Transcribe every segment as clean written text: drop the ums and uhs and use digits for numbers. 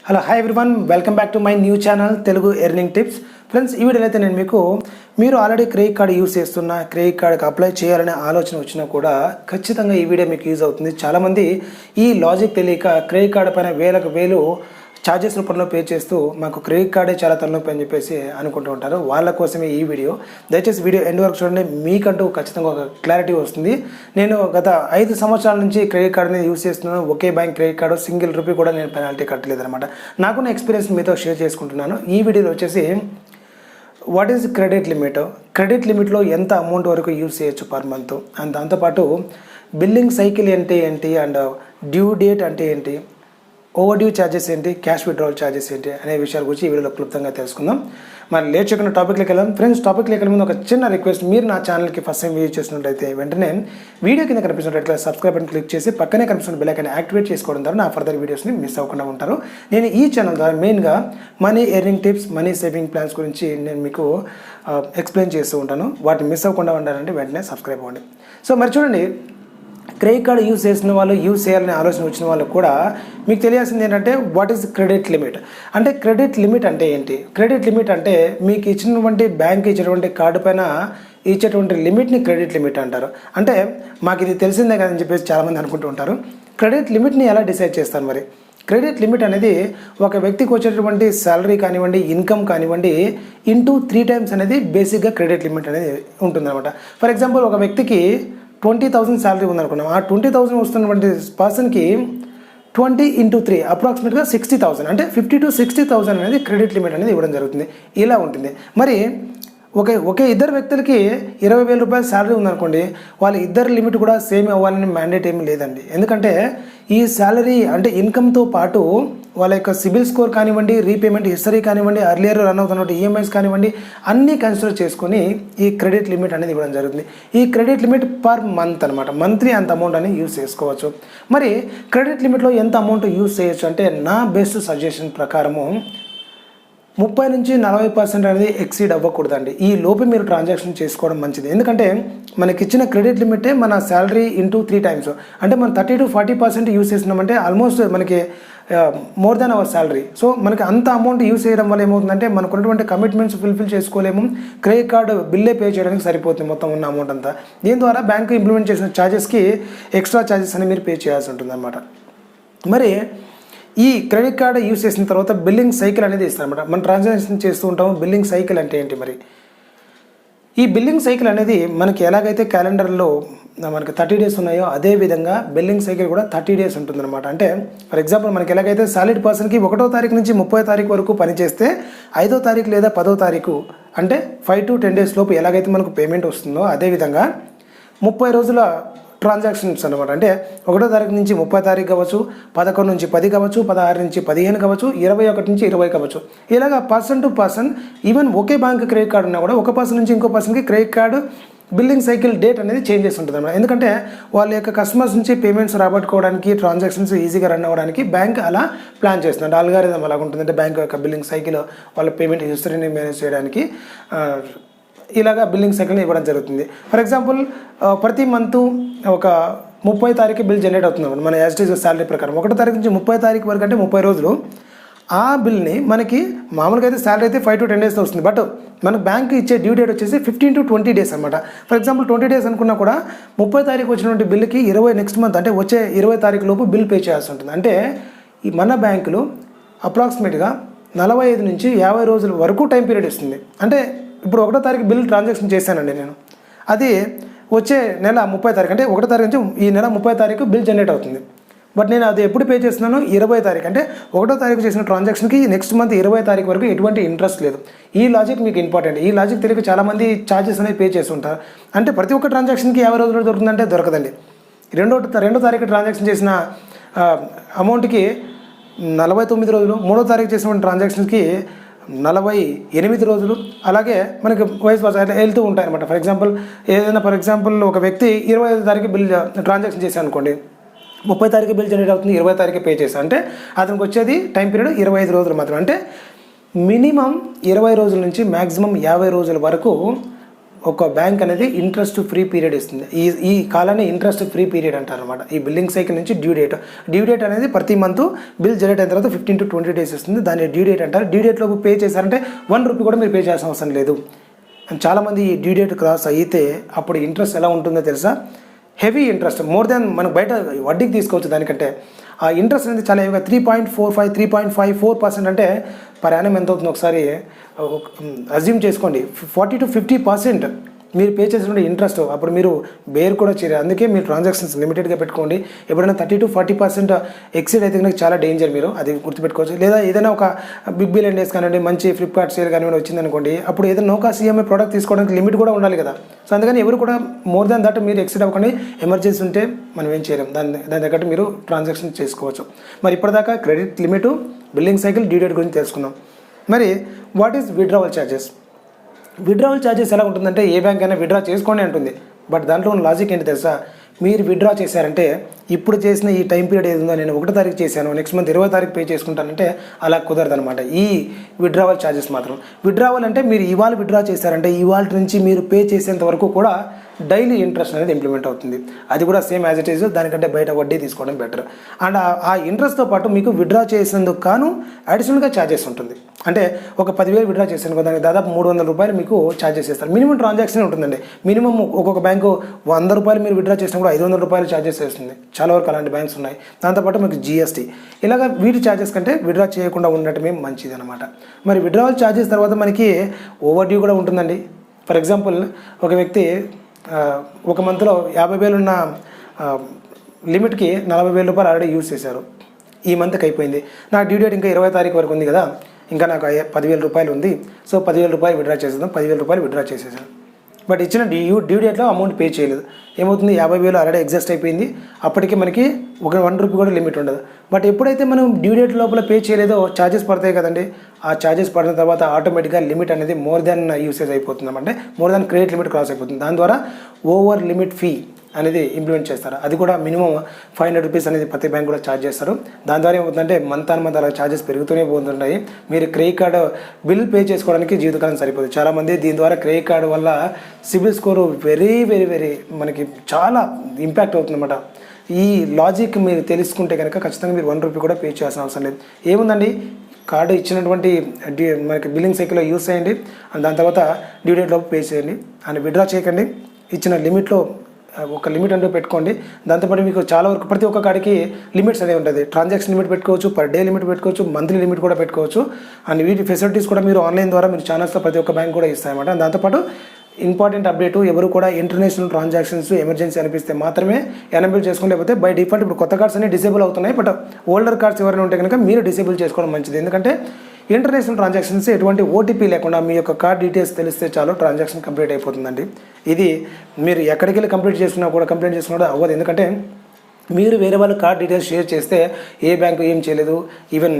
Hello hi everyone, welcome back to my new channel Telugu earning tips. Friends, ఈ వీడియోలో అయితే నేను మీరు ఆల్రెడీ క్రెడిట్ కార్డ్ యూస్ చేస్తున్న, క్రెడిట్ కార్డ్కి అప్లై చేయాలనే ఆలోచన వచ్చినా కూడా ఖచ్చితంగా ఈ వీడియో మీకు యూజ్ అవుతుంది. చాలామంది ఈ లాజిక్ తెలియక క్రెడిట్ కార్డ్ పైన వేలు ఛార్జెస్ రూపంలో పే చేస్తూ మాకు క్రెడిట్ కార్డే చాలా తలనొప్పి అని చెప్పేసి అనుకుంటూ ఉంటారు. వాళ్ళ కోసమే ఈ వీడియో. దయచేసి వీడియో ఎండ్ వరకు చూడండి, మీకంటూ ఖచ్చితంగా ఒక క్లారిటీ వస్తుంది. నేను గత 5 సంవత్సరాల నుంచి క్రెడిట్ కార్డ్ని యూస్ చేస్తున్నాను. ఒకే bank credit card, single rupee కూడా నేను పెనాల్టీ కట్టలేదన్నమాట. నాకున్న ఎక్స్పీరియన్స్ మీతో షేర్ చేసుకుంటున్నాను. ఈ వీడియోలో వచ్చేసి what is credit limit, credit లిమిట్లో ఎంత అమౌంట్ వరకు యూజ్ చేయొచ్చు పర్ మంత్, అండ్ దాంతోపాటు బిల్లింగ్ సైకిల్ అంటే ఏంటి, అండ్ డ్యూ డేట్ అంటే ఏంటి, ఓవర్ డ్యూ ఛార్జెస్ ఏంటి, క్యాష్ విత్డ్రావల్ ఛార్జెస్ ఏంటి అనే విషయాల గురించి ఈ వీడియోలో క్లుప్తంగా తెలుసుకుందాం. మరి లేట్ చేయకుండా టాపిక్లోకి వెళ్దాం. ఫ్రెండ్స్, టాపిక్లోకి వెళ్ళే ముందు ఒక చిన్న రిక్వెస్ట్, మీరు నా ఛానల్కి ఫస్ట్ టైం విజిట్ చేసినట్లయితే వెంటనే వీడియో కింద కనిపిస్తున్నట్లయితే సబ్స్క్రైబ్ అని క్లిక్ చేసి పక్కనే కనిపిస్తున్న బెల్ ఐకాన్ యాక్టివేట్ చేసుకోవడం ద్వారా నా ఫర్దర్ వీడియోస్ని మిస్ అవ్వకుండా ఉంటారు. నేను ఈ ఛానల్ ద్వారా మెయిన్గా money earning tips, money saving plans గురించి నేను మీకు ఎక్స్ప్లెయిన్ చేస్తూ ఉంటాను. వాటిని మిస్ అవ్వకుండా ఉండాలంటే వెంటనే సబ్స్క్రైబ్ అవ్వండి. సో మరి చూడండి, క్రెడిట్ కార్డు యూజ్ చేసిన వాళ్ళు, యూజ్ చేయాలనే ఆలోచన వచ్చిన వాళ్ళకు కూడా మీకు తెలియాల్సింది ఏంటంటే వాట్ ఈస్ క్రెడిట్ లిమిట్. అంటే క్రెడిట్ లిమిట్ అంటే ఏంటి? క్రెడిట్ లిమిట్ అంటే మీకు ఇచ్చినటువంటి బ్యాంక్ ఇచ్చినటువంటి కార్డు పైన ఇచ్చేటువంటి లిమిట్ని క్రెడిట్ లిమిట్ అంటారు. అంటే మాకు ఇది తెలిసిందే కదని చెప్పేసి చాలామంది అనుకుంటూ ఉంటారు. క్రెడిట్ లిమిట్ని ఎలా డిసైడ్ చేస్తారు? మరి క్రెడిట్ లిమిట్ అనేది ఒక వ్యక్తికి వచ్చేటువంటి శాలరీ కానివ్వండి, ఇన్కమ్ కానివ్వండి, ఇంటూ 3 టైమ్స్ అనేది బేసిక్గా క్రెడిట్ లిమిట్ అనేది ఉంటుందన్నమాట. ఫర్ ఎగ్జాంపుల్, ఒక వ్యక్తికి 20,000 శాలరీ ఉందనుకున్నాం. ఆ 20,000 వస్తున్నటువంటి పర్సన్కి 20 × 3 అప్రాక్సిమేట్గా 60,000, అంటే 50 to 60,000 అనేది క్రెడిట్ లిమిట్ అనేది ఇవ్వడం జరుగుతుంది. ఇలా ఉంటుంది. మరి ఒకే ఇద్దరు వ్యక్తులకి 20,000 రూపాయల శాలరీ ఉందనుకోండి, వాళ్ళ ఇద్దరు లిమిట్ కూడా సేమ్ అవ్వాలని మ్యాండేట్ ఏమీ లేదండి. ఎందుకంటే ఈ శాలరీ అంటే ఇన్కమ్తో పాటు వాళ్ళ యొక్క సిబిల్ స్కోర్ కానివ్వండి, రీపేమెంట్ హిస్టరీ కానివ్వండి, అర్లియర్ రన్ అవుతున్నటువంటి ఈఎంఐస్ కానివ్వండి, అన్నీ కన్సిడర్ చేసుకొని ఈ క్రెడిట్ లిమిట్ అనేది ఇవ్వడం జరుగుతుంది. ఈ క్రెడిట్ లిమిట్ పర్ మంత్ అనమాట. మంత్లీ అంత అమౌంట్ అని యూజ్ చేసుకోవచ్చు. మరి క్రెడిట్ లిమిట్లో ఎంత అమౌంట్ యూజ్ చేయొచ్చు అంటే, నా బెస్ట్ సజెషన్ ప్రకారము 30 నుంచి 40% అనేది ఎక్సీడ్ అవ్వకూడదండి. ఈ లోపు మీరు ట్రాన్సాక్షన్ చేసుకోవడం మంచిది. ఎందుకంటే మనకి ఇచ్చిన క్రెడిట్ లిమిటే మన శాలరీ ఇంటూ 3 టైమ్స్. అంటే మనం 30 to 40% యూజ్ చేసినామంటే ఆల్మోస్ట్ మనకి more than hour salary. So మనకి అంత అమౌంట్ యూజ్ చేయడం వల్ల ఏమవుతుందంటే మనకు ఉన్నటువంటి కమిట్మెంట్స్ ఫుల్ఫిల్ చేసుకోలేము. క్రెడిట్ కార్డు బిల్లే పే చేయడానికి సరిపోతుంది మొత్తం ఉన్న అమౌంట్ అంతా. దీని ద్వారా బ్యాంకు ఇంప్లిమెంట్ చేసిన ఛార్జెస్కి ఎక్స్ట్రా ఛార్జెస్ అని మీరు పే చేయాల్సి ఉంటుంది అన్నమాట. మరి ఈ క్రెడిట్ కార్డు యూజ్ చేసిన తర్వాత బిల్లింగ్ సైకిల్ అనేది ఇస్తారన్నమాట. మనం ట్రాన్సాక్షన్ చేస్తూ ఉంటాము. బిల్లింగ్ సైకిల్ అంటే ఏంటి? మరి ఈ బిల్లింగ్ సైకిల్ అనేది మనకి ఎలాగైతే క్యాలెండర్లో మనకి 30 డేస్ ఉన్నాయో, అదే విధంగా బిల్లింగ్ సైకిల్ కూడా 30 డేస్ ఉంటుందన్నమాట. అంటే ఫర్ ఎగ్జాంపుల్, మనకి ఎలాగైతే సాలిడ్ పర్సన్కి 1వ తారీఖు నుంచి 30వ తారీఖు వరకు పనిచేస్తే 5వ తారీఖు లేదా 10వ తారీఖు అంటే 5 to 10 డేస్ లోపు ఎలాగైతే మనకు పేమెంట్ వస్తుందో, అదేవిధంగా 30 రోజుల ట్రాన్సాక్షన్స్ అనమాట. అంటే 1వ తారీఖు నుంచి 30వ తారీఖు కావచ్చు, 11 నుంచి 10 కావచ్చు, 16 నుంచి 15 కావచ్చు, 21 నుంచి 20 కావచ్చు. ఇలాగా person to person, even okay bank credit card ఉన్నా కూడా ఒక పర్సన్ నుంచి ఇంకో పర్సన్కి credit card billing cycle date అనేది చేంజ్ చేసి ఉంటుంది అన్నమాట. ఎందుకంటే వాళ్ళ యొక్క కస్టమర్స్ నుంచి పేమెంట్స్ రాబట్టుకోవడానికి, ట్రాన్సాక్షన్స్ ఈజీగా రన్ అవ్వడానికి బ్యాంక్ అలా ప్లాన్ చేస్తుంది. ఆల్గారిథం అలాగ ఉంటుంది. అంటే బ్యాంక్ యొక్క బిల్లింగ్ సైకిల్ వాళ్ళ పేమెంట్ హిస్టరీని మేనేజ్ చేయడానికి ఇలాగా బిల్లింగ్ సైకిల్ని ఇవ్వడం జరుగుతుంది. ఫర్ ఎగ్జాంపుల్, ప్రతి మంత్ ఒక 30వ తారీఖు బిల్ జనరేట్ అవుతుంది మన యాజిటీస్ శాలరీ ప్రకారం. 1వ తారీఖు నుంచి 30వ తారీఖు వరకు అంటే 30 రోజులు. ఆ బిల్ని మనకి మామూలుగా అయితే శాలరీ అయితే 5 to 10 డేస్లో వస్తుంది. బట్ మనకు బ్యాంక్ ఇచ్చే డ్యూ డేట్ వచ్చేసి 15 to 20 డేస్ అనమాట. ఫర్ ఎగ్జాంపుల్ 20 డేస్ అనుకున్నా కూడా 30వ తారీఖు వచ్చినటువంటి బిల్లుకి నెక్స్ట్ మంత్ అంటే వచ్చే 20వ తారీఖు లోపు బిల్ పే చేయాల్సి ఉంటుంది. అంటే ఈ మన బ్యాంకులో అప్రాక్సిమేట్గా 45 నుంచి 50 రోజుల వరకు టైం పీరియడ్ ఇస్తుంది. అంటే ఇప్పుడు 1వ తారీఖు బిల్ ట్రాన్సాక్షన్ చేశానండి నేను, అది వచ్చే నెల 30వ తారీఖు, అంటే 1వ తారీఖు నుంచి ఈ నెల 30వ తారీఖు బిల్ జనరేట్ అవుతుంది. బట్ నేను అది ఎప్పుడు పే చేస్తున్నాను? 20వ తారీఖు. అంటే 1వ తారీఖు చేసిన ట్రాన్సాక్షన్కి నెక్స్ట్ మంత్ 20వ తారీఖు వరకు ఎటువంటి ఇంట్రెస్ట్ లేదు. ఈ లాజిక్ మీకు ఇంపార్టెంట్. ఈ లాజిక్ తెలియక చాలామంది ఛార్జెస్ అనేది పే చేస్తుంటారు. అంటే ప్రతి ఒక్క ట్రాన్సాక్షన్కి 50 రోజులు దొరుకుతుందంటే దొరకదండి. రెండో తారీఖు ట్రాన్సాక్షన్ చేసిన అమౌంట్కి 49 రోజులు, 3వ తారీఖు చేసిన ట్రాన్సాక్షన్కి 48 రోజులు, అలాగే మనకి వయసు అట్లా వెళ్తూ ఉంటాయి అనమాట. ఫర్ ఎగ్జాంపుల్ ఒక వ్యక్తి 25వ తారీఖు బిల్ ట్రాన్సాక్షన్ చేశాను అనుకోండి, 30వ తారీఖు బిల్ జనరేట్ అవుతుంది, 20వ తారీఖు పే చేశాను. అంటే అతనికి వచ్చేది టైం పీరియడ్ 25 రోజులు మాత్రం. అంటే మినిమం 20 రోజుల నుంచి మ్యాక్సిమం 50 రోజుల వరకు ఒక బ్యాంక్ అనేది ఇంట్రెస్ట్ ఫ్రీ పీరియడ్ ఇస్తుంది. ఈ కాలాన్ని ఇంట్రెస్ట్ ఫ్రీ పీరియడ్ అంటారు అనమాట. ఈ బిల్లింగ్ సైకిల్ నుంచి డ్యూ డేట్ అనేది ప్రతి మంత్ బిల్ జనరేట్ అయిన తర్వాత 15 to 20 days ఇస్తుంది. దాన్ని డ్యూ డేట్ అంటారు. డ్యూ డేట్లోపు పే చేశారంటే 1 రూపీ కూడా మీరు పే చేయాల్సిన అవసరం లేదు. చాలామంది ఈ డ్యూ డేట్ క్రాస్ అయితే అప్పుడు ఇంట్రెస్ట్ ఎలా ఉంటుందో తెలుసా? హెవీ ఇంట్రెస్ట్, మోర్ దాన్ మనకు బయట వడ్డీకి తీసుకోవచ్చు. దానికంటే ఆ ఇంట్రెస్ట్ అనేది చాలా హెవీగా 3.45 3.54% అంటే పర్ యానం ఎంత అవుతుంది ఒకసారి అజ్యూమ్ చేసుకోండి. 40 to 50% మీరు పే చేసినటువంటి ఇంట్రెస్ట్ అప్పుడు మీరు బేర్ కూడా చేయరు. అందుకే మీరు ట్రాన్సాక్షన్స్ లిమిటెడ్గా పెట్టుకోండి. ఎప్పుడైనా 30 to 40% ఎక్సీడ్ అయితే కనుక చాలా డేంజర్, మీరు అది గుర్తుపెట్టుకోవచ్చు. లేదా ఏదైనా ఒక బిగ్ బిలియన్ డేస్ కానివ్వండి, మంచి ఫ్లిప్కార్ట్ సేల్ కానివ్వండి వచ్చిందనుకోండి, అప్పుడు ఏదైనా నో కాస్ట్ ఈఎంఐ ప్రోడక్ట్ తీసుకోవడానికి లిమిట్ కూడా ఉండాలి కదా. సో అందుకని ఎవరు కూడా మోర్ దాన్ దట్ మీరు ఎక్సీడ్ అవ్వకండి. ఎమర్జెన్సీ ఉంటే మనం ఏం చేయలేం, దాని తగ్గట్టు మీరు ట్రాన్సాక్షన్ చేసుకోవచ్చు. మరి ఇప్పటిదాకా credit limit, billing cycle, due date గురించి తెలుసుకుందాం. మరి what is withdrawal charges? Withdrawal charges ఎలా ఉంటుందంటే ఏ బ్యాంక్ అయినా విత్డ్రా చేసుకోండి అంటుంది. బట్ దాంట్లో ఉన్న లాజిక్ ఏంటి తెలుసా? మీరు విత్డ్రా చేశారంటే ఇప్పుడు చేసిన ఈ టైం పీరియడ్ ఏది ఉందో, నేను 1వ తారీఖు చేశాను, నెక్స్ట్ మంత్ 20వ తారీఖు పే చేసుకుంటానంటే అలా కుదరదు అనమాట ఈ విత్డ్రావల్ ఛార్జెస్ మాత్రం. విత్డ్రావల్ అంటే మీరు ఇవాళ విత్డ్రా చేశారంటే ఇవాళ నుంచి మీరు పే చేసేంత వరకు కూడా డైలీ ఇంట్రెస్ట్ అనేది ఇంప్లిమెంట్ అవుతుంది. అది కూడా సేమ్ యాజ్ ఇట్ ఈజ్, దానికంటే బయట వడ్డీ తీసుకోవడం బెటర్. అండ్ ఆ ఇంట్రెస్ట్తో పాటు మీకు విత్డ్రా చేసేందుకు కాను అడిషనల్గా ఛార్జెస్ ఉంటుంది. అంటే ఒక 10,000 విత్డ్రా చేశాను కదా, దానికి దాదాపు 300 రూపాయలు మీకు ఛార్జెస్ చేస్తారు. మినిమం ట్రాన్సాక్షన్ ఉంటుందండి. మినిమం ఒక్కొక్క బ్యాంకు 100 రూపాయలు మీరు విత్డ్రా చేసినా కూడా 500 రూపాయలు ఛార్జెస్ చేస్తుంది. చాలా వరకు అలాంటి బ్యాంక్స్ ఉన్నాయి. దాంతోపాటు మీకు జీఎస్టీ, ఇలాగ వీటి ఛార్జెస్ కంటే విత్డ్రా చేయకుండా ఉండటమే మంచిది అనమాట. మరి విత్డ్రావల్ ఛార్జెస్ తర్వాత మనకి ఓవర్ డ్యూ కూడా ఉంటుందండి. ఫర్ ఎగ్జాంపుల్, ఒక వ్యక్తి ఒక మంత్లో 50,000 ఉన్న లిమిట్కి 40,000 రూపాయలు ఆల్రెడీ యూజ్ చేశారు. ఈ మంత్కి అయిపోయింది. నా డ్యూ డేట్ ఇంకా 20వ తారీఖు వరకు ఉంది కదా, ఇంకా నాకు 10,000 రూపాయలు ఉంది. సో 10,000 రూపాయలు విత్డ్రా చేసేద్దాం. 10,000 రూపాయలు విత్డ్రా చేసేసాను. బట్ ఇచ్చిన డ్యూ డేట్లో అమౌంట్ పే చేయలేదు. ఏమవుతుంది? 50,000 ఆల్రెడీ ఎగ్జాస్ట్ అయిపోయింది. అప్పటికి మనకి 1 రూపీ కూడా లిమిట్ ఉండదు. బట్ ఎప్పుడైతే మనం డ్యూ డేట్ లోపల పే చేయలేదో ఛార్జెస్ పడతాయి కదండి. ఆ ఛార్జెస్ పడిన తర్వాత ఆటోమేటిక్గా లిమిట్ అనేది మోర్ దాన్ యూసేజ్ అయిపోతుంది. అంటే more than credit limit cross అయిపోతుంది. దాని ద్వారా ఓవర్ లిమిట్ ఫీ అనేది ఇంప్లిమెంట్ చేస్తారు. అది కూడా మినిమం 500 రూపీస్ అనేది ప్రతి బ్యాంక్ కూడా ఛార్జ్ చేస్తారు. దాని ద్వారా ఏమవుతుందంటే మంత్ అలా ఛార్జెస్ పెరుగుతూనే పోతుంటాయి. మీరు క్రెడిట్ కార్డు బిల్ పే చేసుకోవడానికి జీవితకాలం సరిపోదు. చాలామంది దీని ద్వారా క్రెడిట్ కార్డు వల్ల CIBIL score very very very మనకి చాలా ఇంపాక్ట్ అవుతుందన్నమాట. ఈ లాజిక్ మీరు తెలుసుకుంటే కనుక ఖచ్చితంగా మీరు 1 రూపీ కూడా పే చేయాల్సిన అవసరం లేదు. ఏముందండి, కార్డు ఇచ్చినటువంటి మనకి బిల్లింగ్ సైకిల్లో యూస్ చేయండి. దాని తర్వాత డ్యూ డేట్లో పే చేయండి. అండ్ విత్డ్రా చేయకండి. ఇచ్చిన లిమిట్లో ఒక లిమిట్ అంటూ పెట్టుకోండి. దాంతోపాటు మీకు చాలా వరకు ప్రతి ఒక్క కాడికి లిమిట్స్ అనేవి ఉంటుంది. ట్రాన్సాక్షన్ లిమిట్ పెట్టుకోవచ్చు, పర్ డే లిమిట్ పెట్టుకోవచ్చు, మంత్లీ లిమిట్ కూడా పెట్టుకోవచ్చు. అండ్ వీటి ఫెసిలిటీస్ కూడా మీరు ఆన్లైన్ ద్వారా మీరు ఛానల్స్లో ప్రతి ఒక్క బ్యాంక్ కూడా ఇస్తాయన్నమాట. దాంతోపాటు ఇంపార్టెంట్ అప్డేట్, ఎవరు కూడా ఇంటర్నేషనల్ ట్రాన్సాక్షన్స్ ఎమర్జెన్సీ అనిపిస్తే మాత్రమే ఎనేబుల్ చేసుకుని, లేకపోతే బై డిఫాల్ట్ ఇప్పుడు కొత్త కార్డ్స్ అన్ని డిసేబుల్ అవుతున్నాయి. బట్ ఓల్డర్ కార్డ్స్ ఎవరైనా ఉంటే కనుక మీరు డిసేబుల్ చేసుకోవడం మంచిది. ఎందుకంటే ఇంటర్నేషనల్ ట్రాన్సాక్షన్స్ ఎటువంటి ఓటీపీ లేకుండా మీ యొక్క కార్డ్ డీటెయిల్స్ తెలిస్తే చాలు ట్రాన్సాక్షన్ కంప్లీట్ అయిపోతుందండి. ఇది మీరు ఎక్కడికి వెళ్ళి కంప్లీట్ చేసుకున్నా కూడా అవ్వదు. ఎందుకంటే మీరు వేరే వాళ్ళ కార్డ్ డీటెయిల్స్ షేర్ చేస్తే ఏ బ్యాంకు ఏం చేయలేదు, ఈవెన్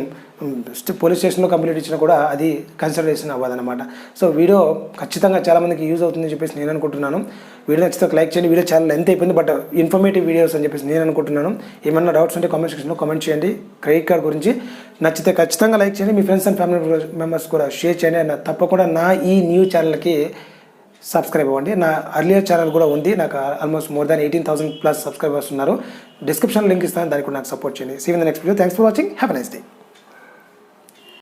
పోలీస్ స్టేషన్లో కంప్లైంట్ ఇచ్చినా కూడా అది కన్సిడరేషన్ అవ్వదన్నమాట. సో వీడియో ఖచ్చితంగా చాలామందికి యూజ్ అవుతుందని చెప్పేసి నేను అనుకుంటున్నాను. వీడియో నచ్చితే లైక్ చేయండి. వీడియో చాలా లెంత్ అయిపోయింది, బట్ ఇన్ఫర్మేటివ్ వీడియోస్ అని చెప్పేసి నేను అనుకుంటున్నాను. ఏమన్నా డౌట్స్ ఉంటే కామెంట్ సెక్షన్లో కామెంట్ చేయండి. క్రెడిట్ కార్డ్ గురించి నచ్చితే ఖచ్చితంగా లైక్ చేయండి. మీ ఫ్రెండ్స్ అండ్ ఫ్యామిలీ మెంబర్స్ కూడా షేర్ చేయండి. అండ్ తప్పకుండా నా ఈ న్యూ ఛానల్కి సబ్స్క్రైబ్ అవ్వండి. నా అర్లియర్ ఛానల్ కూడా ఉంది. నాకు ఆల్మోస్ట్ మోర్ దాన్ 18,000+ సబ్స్క్రైబర్స్ ఉన్నారు. డిస్క్రిప్షన్ లింక్ ఇస్తాను, దానికి కూడా నాకు సపోర్ట్ చేయండి. See you in the next video. Thanks for watching. Have a nice day.